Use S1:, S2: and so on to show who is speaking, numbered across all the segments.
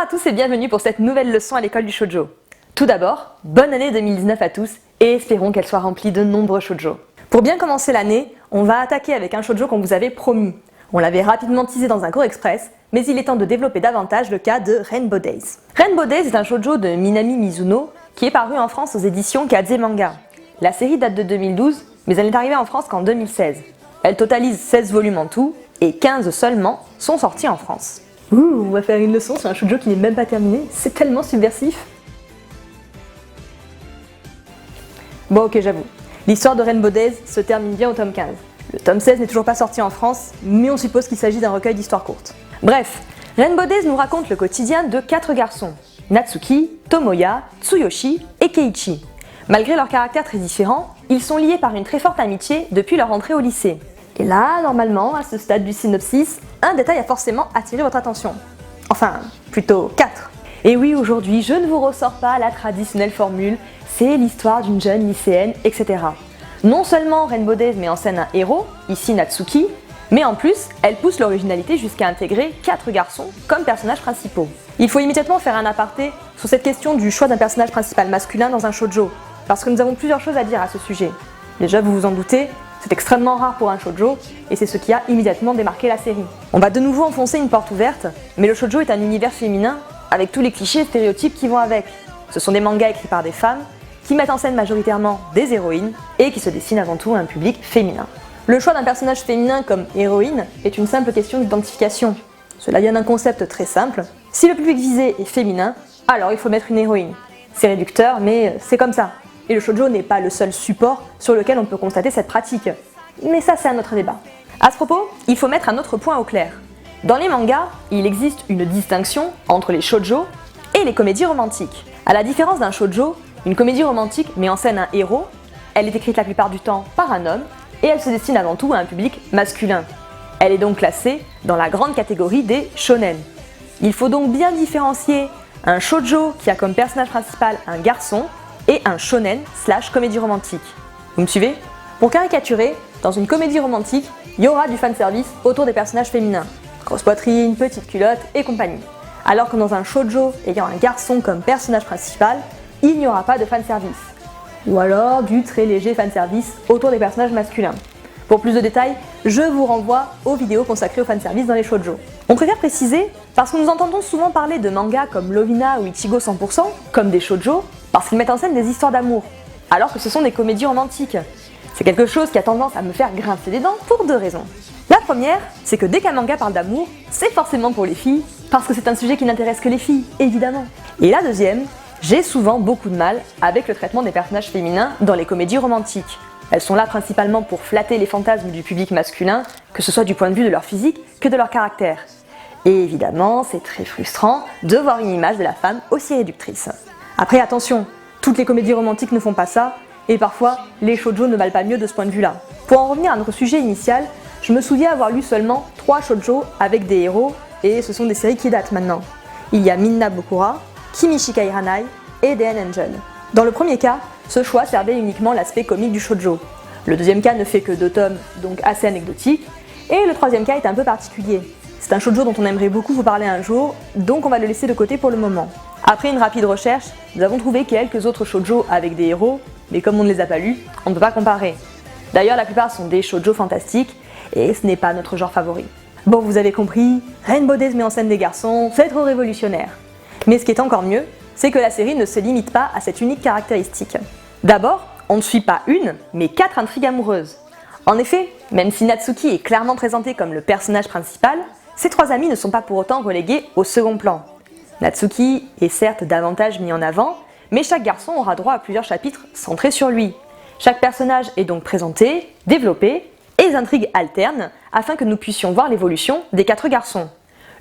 S1: à tous et bienvenue pour cette nouvelle leçon à l'école du shoujo. Tout d'abord, bonne année 2019 à tous et espérons qu'elle soit remplie de nombreux shoujo. Pour bien commencer l'année, on va attaquer avec un shoujo qu'on vous avait promis. On l'avait rapidement teasé dans un cours express, mais il est temps de développer davantage le cas de Rainbow Days. Rainbow Days est un shoujo de Minami Mizuno qui est paru en France aux éditions Kazé Manga. La série date de 2012, mais elle n'est arrivée en France qu'en 2016. Elle totalise 16 volumes en tout et 15 seulement sont sortis en France. Ouh, on va faire une leçon sur un shoujo qui n'est même pas terminé, c'est tellement subversif. Bon ok, j'avoue, l'histoire de Rainbow Days se termine bien au tome 15. Le tome 16 n'est toujours pas sorti en France, mais on suppose qu'il s'agit d'un recueil d'histoires courtes. Bref, Rainbow Days nous raconte le quotidien de 4 garçons, Natsuki, Tomoya, Tsuyoshi et Keiichi. Malgré leurs caractères très différents, ils sont liés par une très forte amitié depuis leur entrée au lycée. Et là, normalement, à ce stade du synopsis, un détail a forcément attiré votre attention. Enfin, plutôt 4. Et oui, aujourd'hui, je ne vous ressors pas la traditionnelle formule, c'est l'histoire d'une jeune lycéenne, etc. Non seulement Rainbow Days met en scène un héros, ici Natsuki, mais en plus, elle pousse l'originalité jusqu'à intégrer 4 garçons comme personnages principaux. Il faut immédiatement faire un aparté sur cette question du choix d'un personnage principal masculin dans un shoujo, parce que nous avons plusieurs choses à dire à ce sujet. Déjà, vous vous en doutez, c'est extrêmement rare pour un shoujo, et c'est ce qui a immédiatement démarqué la série. On va de nouveau enfoncer une porte ouverte, mais le shoujo est un univers féminin, avec tous les clichés et stéréotypes qui vont avec. Ce sont des mangas écrits par des femmes, qui mettent en scène majoritairement des héroïnes, et qui se destinent avant tout à un public féminin. Le choix d'un personnage féminin comme héroïne est une simple question d'identification. Cela vient d'un concept très simple, si le public visé est féminin, alors il faut mettre une héroïne. C'est réducteur, mais c'est comme ça. Et le shoujo n'est pas le seul support sur lequel on peut constater cette pratique. Mais ça, c'est un autre débat. À ce propos, il faut mettre un autre point au clair. Dans les mangas, il existe une distinction entre les shoujo et les comédies romantiques. À la différence d'un shoujo, une comédie romantique met en scène un héros, elle est écrite la plupart du temps par un homme, et elle se destine avant tout à un public masculin. Elle est donc classée dans la grande catégorie des shonen. Il faut donc bien différencier un shoujo qui a comme personnage principal un garçon, et un shonen / comédie romantique. Vous me suivez? Pour caricaturer, dans une comédie romantique, il y aura du fanservice autour des personnages féminins. Grosse poitrine, petite culotte et compagnie. Alors que dans un shoujo ayant un garçon comme personnage principal, il n'y aura pas de fanservice. Ou alors du très léger fanservice autour des personnages masculins. Pour plus de détails, je vous renvoie aux vidéos consacrées au fanservice dans les shoujo. On préfère préciser parce que nous entendons souvent parler de mangas comme Lovina ou Ichigo 100% comme des shoujo parce qu'ils mettent en scène des histoires d'amour, alors que ce sont des comédies romantiques. C'est quelque chose qui a tendance à me faire grincer des dents pour 2 raisons. La première, c'est que dès qu'un manga parle d'amour, c'est forcément pour les filles, parce que c'est un sujet qui n'intéresse que les filles, évidemment. Et la deuxième, j'ai souvent beaucoup de mal avec le traitement des personnages féminins dans les comédies romantiques. Elles sont là principalement pour flatter les fantasmes du public masculin, que ce soit du point de vue de leur physique que de leur caractère. Et évidemment, c'est très frustrant de voir une image de la femme aussi réductrice. Après attention, toutes les comédies romantiques ne font pas ça, et parfois les shoujo ne valent pas mieux de ce point de vue-là. Pour en revenir à notre sujet initial, je me souviens avoir lu seulement 3 shoujo avec des héros, et ce sont des séries qui datent maintenant. Il y a Minna Bokura, Kimi Shikai Ranai et DN Angel. Dans le premier cas, ce choix servait uniquement l'aspect comique du shoujo. Le deuxième cas ne fait que 2 tomes, donc assez anecdotique, et le troisième cas est un peu particulier. C'est un shoujo dont on aimerait beaucoup vous parler un jour, donc on va le laisser de côté pour le moment. Après une rapide recherche, nous avons trouvé quelques autres shoujo avec des héros, mais comme on ne les a pas lus, on ne peut pas comparer. D'ailleurs, la plupart sont des shoujo fantastiques, et ce n'est pas notre genre favori. Bon, vous avez compris, Rainbow Days met en scène des garçons, c'est trop révolutionnaire. Mais ce qui est encore mieux, c'est que la série ne se limite pas à cette unique caractéristique. D'abord, on ne suit pas une, mais 4 intrigues amoureuses. En effet, même si Natsuki est clairement présenté comme le personnage principal, ces 3 amis ne sont pas pour autant relégués au second plan. Natsuki est certes davantage mis en avant, mais chaque garçon aura droit à plusieurs chapitres centrés sur lui. Chaque personnage est donc présenté, développé, et les intrigues alternent afin que nous puissions voir l'évolution des 4 garçons.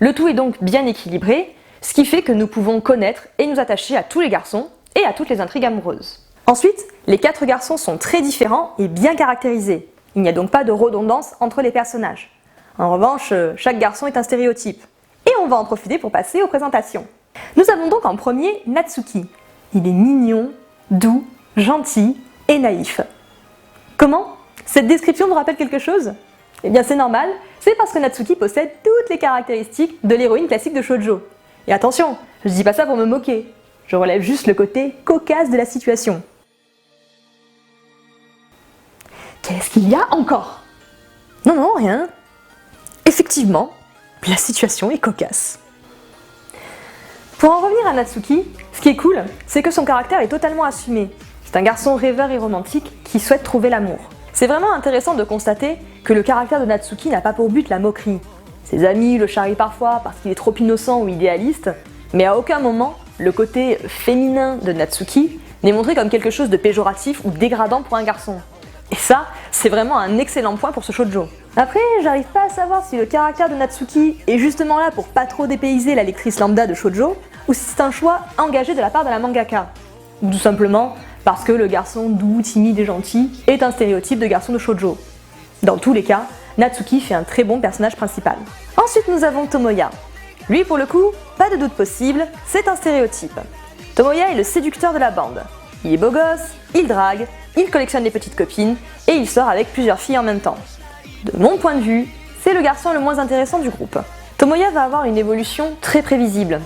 S1: Le tout est donc bien équilibré, ce qui fait que nous pouvons connaître et nous attacher à tous les garçons et à toutes les intrigues amoureuses. Ensuite, les 4 garçons sont très différents et bien caractérisés. Il n'y a donc pas de redondance entre les personnages. En revanche, chaque garçon est un stéréotype. Et on va en profiter pour passer aux présentations. Nous avons donc en premier Natsuki. Il est mignon, doux, gentil et naïf. Comment? Cette description vous rappelle quelque chose? Eh bien c'est normal, c'est parce que Natsuki possède toutes les caractéristiques de l'héroïne classique de shoujo. Et attention, je dis pas ça pour me moquer, je relève juste le côté cocasse de la situation. Qu'est-ce qu'il y a encore? Non, rien. Effectivement, la situation est cocasse. Pour en revenir à Natsuki, ce qui est cool, c'est que son caractère est totalement assumé. C'est un garçon rêveur et romantique qui souhaite trouver l'amour. C'est vraiment intéressant de constater que le caractère de Natsuki n'a pas pour but la moquerie. Ses amis le charrient parfois parce qu'il est trop innocent ou idéaliste, mais à aucun moment, le côté féminin de Natsuki n'est montré comme quelque chose de péjoratif ou dégradant pour un garçon. Et ça, c'est vraiment un excellent point pour ce shoujo. Après, j'arrive pas à savoir si le caractère de Natsuki est justement là pour pas trop dépayser la lectrice lambda de shoujo, ou si c'est un choix engagé de la part de la mangaka. Ou tout simplement parce que le garçon doux, timide et gentil est un stéréotype de garçon de shoujo. Dans tous les cas, Natsuki fait un très bon personnage principal. Ensuite, nous avons Tomoya. Lui, pour le coup, pas de doute possible, c'est un stéréotype. Tomoya est le séducteur de la bande. Il est beau gosse, il drague, il collectionne les petites copines et il sort avec plusieurs filles en même temps. De mon point de vue, c'est le garçon le moins intéressant du groupe. Tomoya va avoir une évolution très prévisible.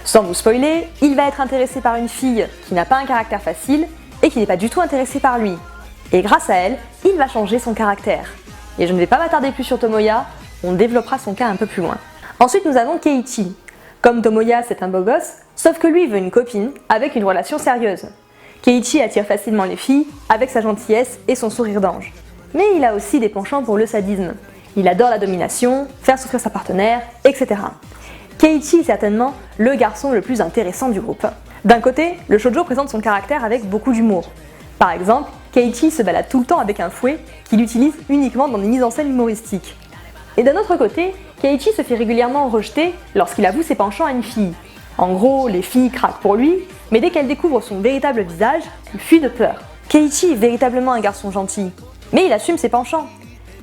S1: Sans vous spoiler, il va être intéressé par une fille qui n'a pas un caractère facile et qui n'est pas du tout intéressée par lui. Et grâce à elle, il va changer son caractère. Et je ne vais pas m'attarder plus sur Tomoya, on développera son cas un peu plus loin. Ensuite, nous avons Keiichi. Comme Tomoya, c'est un beau gosse, sauf que lui veut une copine avec une relation sérieuse. Keiichi attire facilement les filles avec sa gentillesse et son sourire d'ange. Mais il a aussi des penchants pour le sadisme. Il adore la domination, faire souffrir sa partenaire, etc. Keiichi est certainement le garçon le plus intéressant du groupe. D'un côté, le shoujo présente son caractère avec beaucoup d'humour. Par exemple, Keiichi se balade tout le temps avec un fouet qu'il utilise uniquement dans des mises en scène humoristiques. Et d'un autre côté, Keiichi se fait régulièrement rejeter lorsqu'il avoue ses penchants à une fille. En gros, les filles craquent pour lui, mais dès qu'elles découvrent son véritable visage, il fuit de peur. Keiichi est véritablement un garçon gentil, mais il assume ses penchants.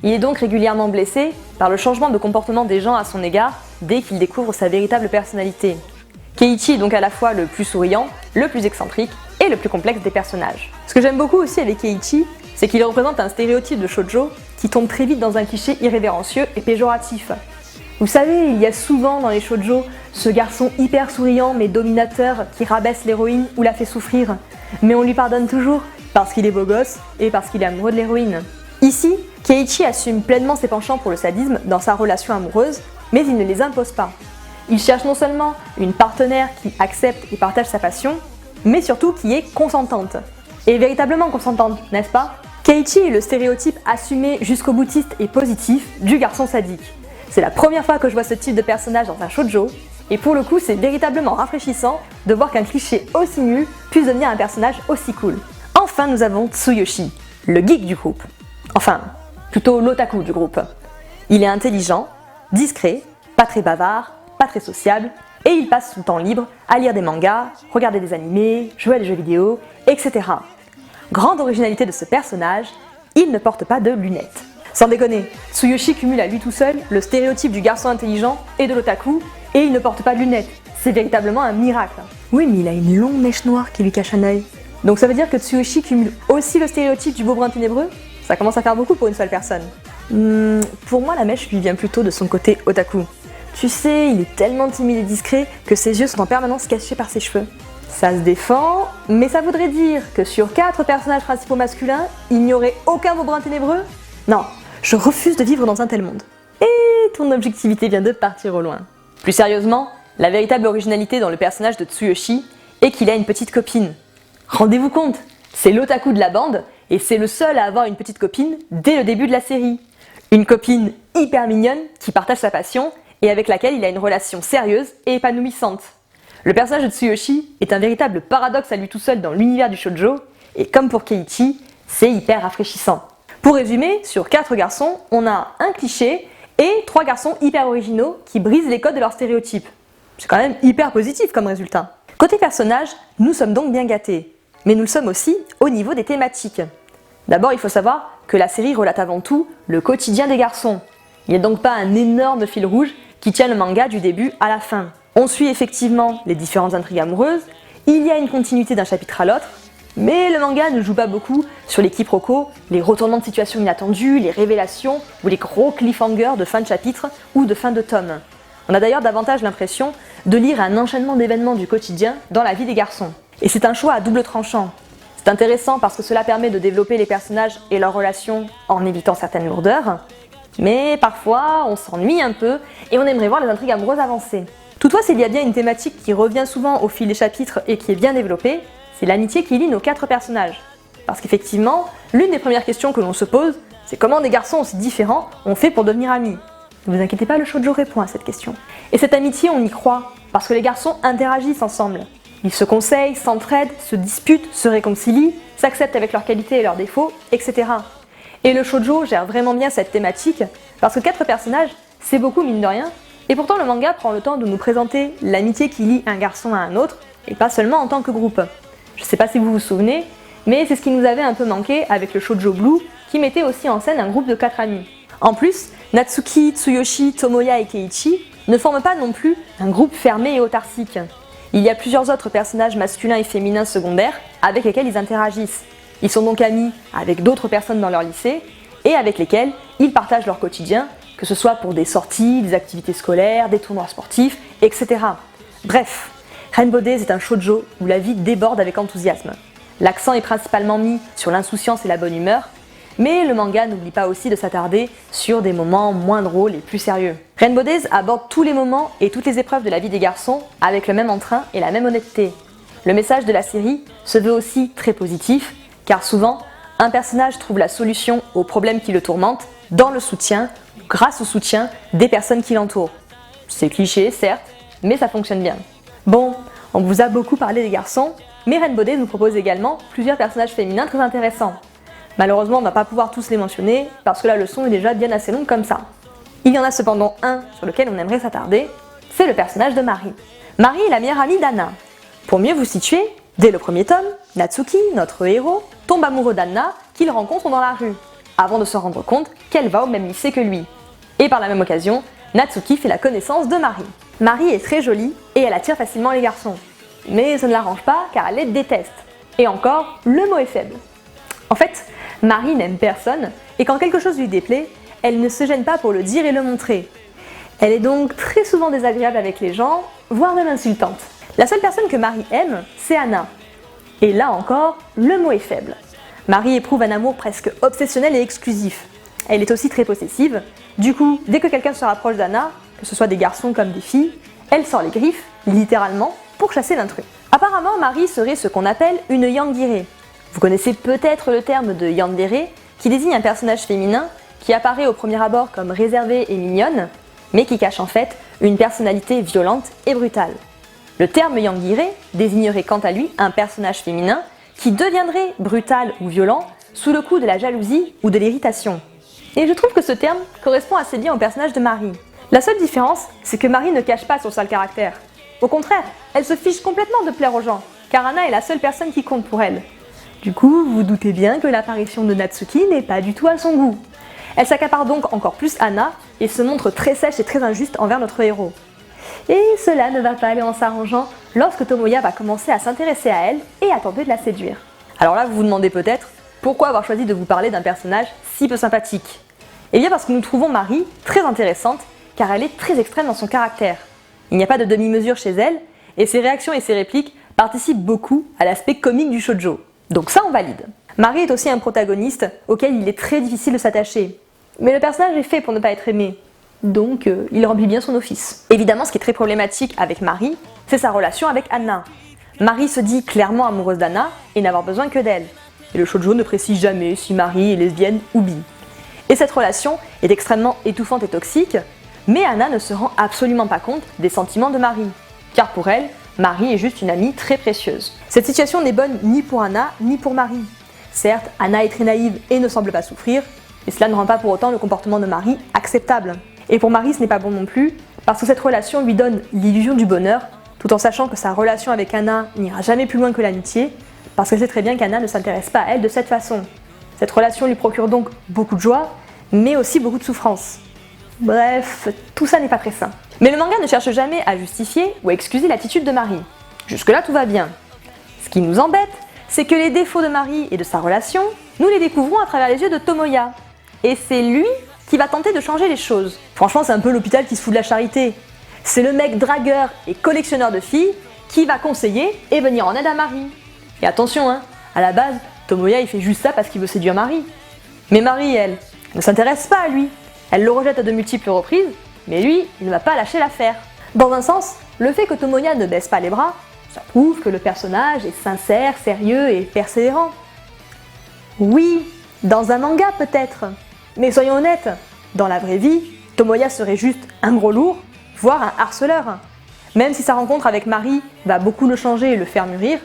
S1: Il est donc régulièrement blessé par le changement de comportement des gens à son égard dès qu'il découvre sa véritable personnalité. Keiichi est donc à la fois le plus souriant, le plus excentrique et le plus complexe des personnages. Ce que j'aime beaucoup aussi avec Keiichi, c'est qu'il représente un stéréotype de shoujo qui tombe très vite dans un cliché irrévérencieux et péjoratif. Vous savez, il y a souvent dans les shoujo ce garçon hyper souriant mais dominateur qui rabaisse l'héroïne ou la fait souffrir, mais on lui pardonne toujours parce qu'il est beau gosse et parce qu'il est amoureux de l'héroïne. Ici, Keiichi assume pleinement ses penchants pour le sadisme dans sa relation amoureuse, mais il ne les impose pas. Il cherche non seulement une partenaire qui accepte et partage sa passion, mais surtout qui est consentante. Et véritablement consentante, n'est-ce pas? Keiichi est le stéréotype assumé jusqu'au boutiste et positif du garçon sadique. C'est la première fois que je vois ce type de personnage dans un shoujo, et pour le coup c'est véritablement rafraîchissant de voir qu'un cliché aussi nul puisse devenir un personnage aussi cool. Enfin nous avons Tsuyoshi, le geek du groupe. Enfin, plutôt l'otaku du groupe. Il est intelligent, discret, pas très bavard, pas très sociable, et il passe son temps libre à lire des mangas, regarder des animés, jouer à des jeux vidéo, etc. Grande originalité de ce personnage, il ne porte pas de lunettes. Sans déconner, Tsuyoshi cumule à lui tout seul le stéréotype du garçon intelligent et de l'otaku, et il ne porte pas de lunettes. C'est véritablement un miracle. Oui, mais il a une longue mèche noire qui lui cache un œil. Donc ça veut dire que Tsuyoshi cumule aussi le stéréotype du beau brun ténébreux? Ça commence à faire beaucoup pour une seule personne. Pour moi, la mèche lui vient plutôt de son côté otaku. Tu sais, il est tellement timide et discret que ses yeux sont en permanence cachés par ses cheveux. Ça se défend, mais ça voudrait dire que sur 4 personnages principaux masculins, il n'y aurait aucun beau brun ténébreux? Non, je refuse de vivre dans un tel monde. Et ton objectivité vient de partir au loin. Plus sérieusement, la véritable originalité dans le personnage de Tsuyoshi est qu'il a une petite copine. Rendez-vous compte, c'est l'otaku de la bande et c'est le seul à avoir une petite copine dès le début de la série. Une copine hyper mignonne qui partage sa passion et avec laquelle il a une relation sérieuse et épanouissante. Le personnage de Tsuyoshi est un véritable paradoxe à lui tout seul dans l'univers du shoujo et comme pour Keiichi, c'est hyper rafraîchissant. Pour résumer, sur 4 garçons, on a un cliché et 3 garçons hyper originaux qui brisent les codes de leurs stéréotypes. C'est quand même hyper positif comme résultat. Côté personnage, nous sommes donc bien gâtés, mais nous le sommes aussi au niveau des thématiques. D'abord, il faut savoir que la série relate avant tout le quotidien des garçons. Il n'y a donc pas un énorme fil rouge qui tient le manga du début à la fin. On suit effectivement les différentes intrigues amoureuses, il y a une continuité d'un chapitre à l'autre, mais le manga ne joue pas beaucoup sur les quiproquos, les retournements de situation inattendus, les révélations ou les gros cliffhangers de fin de chapitre ou de fin de tome. On a d'ailleurs davantage l'impression de lire un enchaînement d'événements du quotidien dans la vie des garçons. Et c'est un choix à double tranchant. C'est intéressant parce que cela permet de développer les personnages et leurs relations en évitant certaines lourdeurs, mais parfois on s'ennuie un peu et on aimerait voir les intrigues amoureuses avancer. Toutefois, s'il y a bien une thématique qui revient souvent au fil des chapitres et qui est bien développée, c'est l'amitié qui lie nos 4 personnages. Parce qu'effectivement, l'une des premières questions que l'on se pose, c'est comment des garçons aussi différents ont fait pour devenir amis. Ne vous inquiétez pas, le shoujo répond à cette question. Et cette amitié, on y croit, parce que les garçons interagissent ensemble. Ils se conseillent, s'entraident, se disputent, se réconcilient, s'acceptent avec leurs qualités et leurs défauts, etc. Et le shoujo gère vraiment bien cette thématique, parce que 4 personnages, c'est beaucoup mine de rien, et pourtant le manga prend le temps de nous présenter l'amitié qui lie un garçon à un autre, et pas seulement en tant que groupe. Je sais pas si vous vous souvenez, mais c'est ce qui nous avait un peu manqué avec le shoujo Blue, qui mettait aussi en scène un groupe de 4 amis. En plus, Natsuki, Tsuyoshi, Tomoya et Keiichi ne forment pas non plus un groupe fermé et autarcique. Il y a plusieurs autres personnages masculins et féminins secondaires avec lesquels ils interagissent. Ils sont donc amis avec d'autres personnes dans leur lycée et avec lesquels ils partagent leur quotidien, que ce soit pour des sorties, des activités scolaires, des tournois sportifs, etc. Bref, Rainbow Days est un shoujo où la vie déborde avec enthousiasme. L'accent est principalement mis sur l'insouciance et la bonne humeur, mais le manga n'oublie pas aussi de s'attarder sur des moments moins drôles et plus sérieux. Rainbow Days aborde tous les moments et toutes les épreuves de la vie des garçons avec le même entrain et la même honnêteté. Le message de la série se veut aussi très positif, car souvent, un personnage trouve la solution aux problèmes qui le tourmentent dans le soutien, grâce au soutien des personnes qui l'entourent. C'est cliché, certes, mais ça fonctionne bien. Bon, on vous a beaucoup parlé des garçons, mais Rainbow Days nous propose également plusieurs personnages féminins très intéressants. Malheureusement, on ne va pas pouvoir tous les mentionner, parce que la leçon est déjà bien assez longue comme ça. Il y en a cependant un sur lequel on aimerait s'attarder, c'est le personnage de Mari. Mari est la meilleure amie d'Anna. Pour mieux vous situer, dès le premier tome, Natsuki, notre héros, tombe amoureux d'Anna qu'il rencontre dans la rue, avant de se rendre compte qu'elle va au même lycée que lui. Et par la même occasion, Natsuki fait la connaissance de Mari. Mari est très jolie et elle attire facilement les garçons. Mais ça ne l'arrange pas car elle les déteste. Et encore, le mot est faible. En fait, Mari n'aime personne et quand quelque chose lui déplaît, elle ne se gêne pas pour le dire et le montrer. Elle est donc très souvent désagréable avec les gens, voire même insultante. La seule personne que Mari aime, c'est Anna. Et là encore, le mot est faible. Mari éprouve un amour presque obsessionnel et exclusif. Elle est aussi très possessive. Du coup, dès que quelqu'un se rapproche d'Anna, que ce soit des garçons comme des filles, elle sort les griffes, littéralement, pour chasser l'intrus. Apparemment, Mari serait ce qu'on appelle une yandere. Vous connaissez peut-être le terme de yandere, qui désigne un personnage féminin qui apparaît au premier abord comme réservée et mignonne, mais qui cache en fait une personnalité violente et brutale. Le terme yandere désignerait quant à lui un personnage féminin qui deviendrait brutal ou violent sous le coup de la jalousie ou de l'irritation. Et je trouve que ce terme correspond assez bien au personnage de Mari. La seule différence, c'est que Mari ne cache pas son sale caractère. Au contraire, elle se fiche complètement de plaire aux gens, car Anna est la seule personne qui compte pour elle. Du coup, vous doutez bien que l'apparition de Natsuki n'est pas du tout à son goût. Elle s'accapare donc encore plus Anna et se montre très sèche et très injuste envers notre héros. Et cela ne va pas aller en s'arrangeant lorsque Tomoya va commencer à s'intéresser à elle et à tenter de la séduire. Alors là, vous vous demandez peut-être pourquoi avoir choisi de vous parler d'un personnage si peu sympathique. Eh bien parce que nous trouvons Mari très intéressante car elle est très extrême dans son caractère. Il n'y a pas de demi-mesure chez elle et ses réactions et ses répliques participent beaucoup à l'aspect comique du shoujo. Donc ça on valide. Mari est aussi un protagoniste auquel il est très difficile de s'attacher. Mais le personnage est fait pour ne pas être aimé. Donc il remplit bien son office. Évidemment, ce qui est très problématique avec Mari, c'est sa relation avec Anna. Mari se dit clairement amoureuse d'Anna et n'avoir besoin que d'elle. Et le shoujo ne précise jamais si Mari est lesbienne ou bi. Et cette relation est extrêmement étouffante et toxique, mais Anna ne se rend absolument pas compte des sentiments de Mari. Car pour elle, Mari est juste une amie très précieuse. Cette situation n'est bonne ni pour Anna ni pour Mari. Certes, Anna est très naïve et ne semble pas souffrir, mais cela ne rend pas pour autant le comportement de Mari acceptable. Et pour Mari, ce n'est pas bon non plus, parce que cette relation lui donne l'illusion du bonheur, tout en sachant que sa relation avec Anna n'ira jamais plus loin que l'amitié, parce qu'elle sait très bien qu'Anna ne s'intéresse pas à elle de cette façon. Cette relation lui procure donc beaucoup de joie, mais aussi beaucoup de souffrance. Bref, tout ça n'est pas très sain. Mais le manga ne cherche jamais à justifier ou à excuser l'attitude de Mari. Jusque-là, tout va bien. Ce qui nous embête, c'est que les défauts de Mari et de sa relation, nous les découvrons à travers les yeux de Tomoya. Et c'est lui qui va tenter de changer les choses. Franchement, c'est un peu l'hôpital qui se fout de la charité. C'est le mec dragueur et collectionneur de filles qui va conseiller et venir en aide à Marie. Et attention, hein, à la base, Tomoya il fait juste ça parce qu'il veut séduire Marie. Mais Marie, elle, ne s'intéresse pas à lui. Elle le rejette à de multiples reprises, mais lui, il ne va pas lâcher l'affaire. Dans un sens, le fait que Tomoya ne baisse pas les bras, ça prouve que le personnage est sincère, sérieux et persévérant. Oui, dans un manga peut-être. Mais soyons honnêtes, dans la vraie vie, Tomoya serait juste un gros lourd, voire un harceleur. Même si sa rencontre avec Marie va beaucoup le changer et le faire mûrir,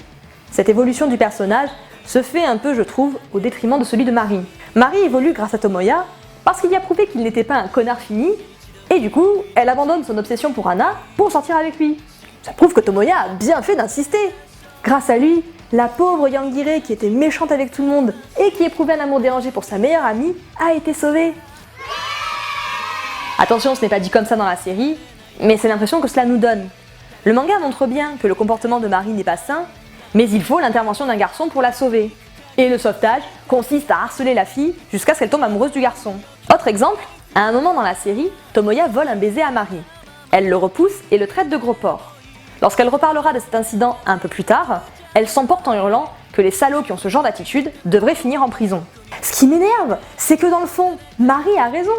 S1: cette évolution du personnage se fait un peu, je trouve, au détriment de celui de Marie. Marie évolue grâce à Tomoya parce qu'il y a prouvé qu'il n'était pas un connard fini, et du coup, elle abandonne son obsession pour Anna pour sortir avec lui. Ça prouve que Tomoya a bien fait d'insister. Grâce à lui, la pauvre Yangire qui était méchante avec tout le monde et qui éprouvait un amour dérangé pour sa meilleure amie a été sauvée. Attention, ce n'est pas dit comme ça dans la série, mais c'est l'impression que cela nous donne. Le manga montre bien que le comportement de Marie n'est pas sain, mais il faut l'intervention d'un garçon pour la sauver. Et le sauvetage consiste à harceler la fille jusqu'à ce qu'elle tombe amoureuse du garçon. Autre exemple, à un moment dans la série, Tomoya vole un baiser à Marie. Elle le repousse et le traite de gros porc. Lorsqu'elle reparlera de cet incident un peu plus tard, elle s'emporte en hurlant que les salauds qui ont ce genre d'attitude devraient finir en prison. Ce qui m'énerve, c'est que dans le fond, Marie a raison.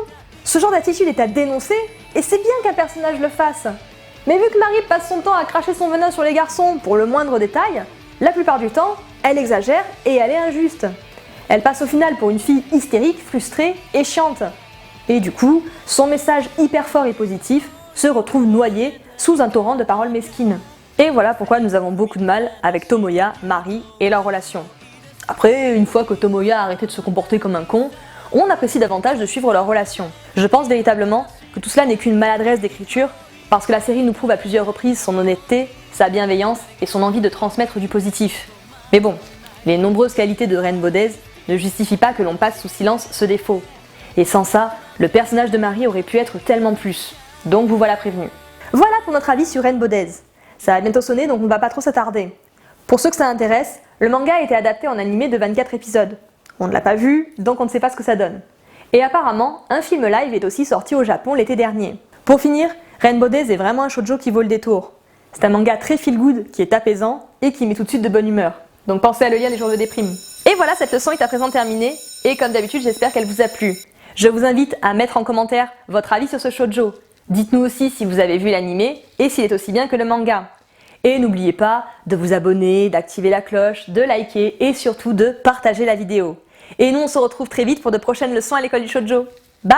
S1: Ce genre d'attitude est à dénoncer, et c'est bien qu'un personnage le fasse. Mais vu que Marie passe son temps à cracher son venin sur les garçons pour le moindre détail, la plupart du temps, elle exagère et elle est injuste. Elle passe au final pour une fille hystérique, frustrée et chiante. Et du coup, son message hyper fort et positif se retrouve noyé sous un torrent de paroles mesquines. Et voilà pourquoi nous avons beaucoup de mal avec Tomoya, Marie et leur relation. Après, une fois que Tomoya a arrêté de se comporter comme un con, on apprécie davantage de suivre leur relation. Je pense véritablement que tout cela n'est qu'une maladresse d'écriture, parce que la série nous prouve à plusieurs reprises son honnêteté, sa bienveillance et son envie de transmettre du positif. Mais bon, les nombreuses qualités de Rainbow Days ne justifient pas que l'on passe sous silence ce défaut. Et sans ça, le personnage de Marie aurait pu être tellement plus. Donc vous voilà prévenu. Voilà pour notre avis sur Rainbow Days. Ça va bientôt sonner, donc on ne va pas trop s'attarder. Pour ceux que ça intéresse, le manga a été adapté en animé de 24 épisodes. On ne l'a pas vu, donc on ne sait pas ce que ça donne. Et apparemment, un film live est aussi sorti au Japon l'été dernier. Pour finir, Rainbow Days est vraiment un shoujo qui vaut le détour. C'est un manga très feel good, qui est apaisant et qui met tout de suite de bonne humeur. Donc pensez à le lire les jours de déprime. Et voilà, cette leçon est à présent terminée, et comme d'habitude, j'espère qu'elle vous a plu. Je vous invite à mettre en commentaire votre avis sur ce shoujo. Dites-nous aussi si vous avez vu l'animé et s'il est aussi bien que le manga. Et n'oubliez pas de vous abonner, d'activer la cloche, de liker et surtout de partager la vidéo. Et nous on se retrouve très vite pour de prochaines leçons à l'école du shoujo. Bye!